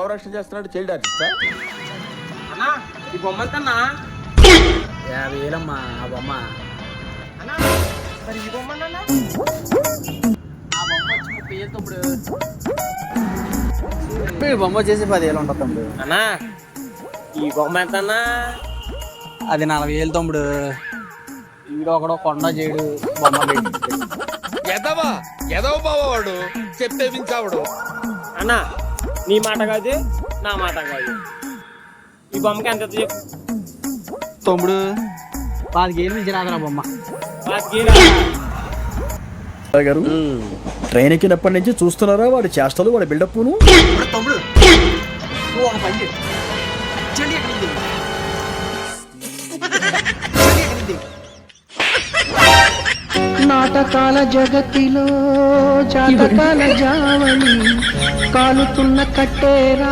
Overaction చేస్తున్నాడు child ఆర్టిస్టా? అన్నా ఈ బొమ్మ ఎంతన్నా? 50,000 అమ్మా ఆ బొమ్మ. అన్నా మరి ఈ బొమ్మ అన్నా? ఆ బొమ్మ వచ్చి 30,000 తమ్ముడు. ఈ బొమ్మ వచ్చేసి 10,000 ఉంటుంది తమ్ముడు. అన్నా ఈ బొమ్మ ఎంతన్నా? అది 40,000 తమ్ముడు. ఈడు ఒకడో కొండ చేయడు బొమ్మ పెట్టి. ఎదవ బావాడు చెప్తే వించావుడు. అన్నా నీ మాట కాదు నా మాట కాదు, ఈ బొమ్మకి ఎంత చెప్పు తమ్ముడు 5,000 నుంచి రాదురా బొమ్మ. గారు ట్రైన్ ఎక్కినప్పటి నుంచి చూస్తున్నారా వాడి చేష్టలు, వాడి బిల్డప్ను? తమ్ముడు నువ్వు ఒక పని చెల్లి ఎక్కడింది? నాటకాల జగతిలో జాతకాల జావళి కాలుతున్న కట్టేరా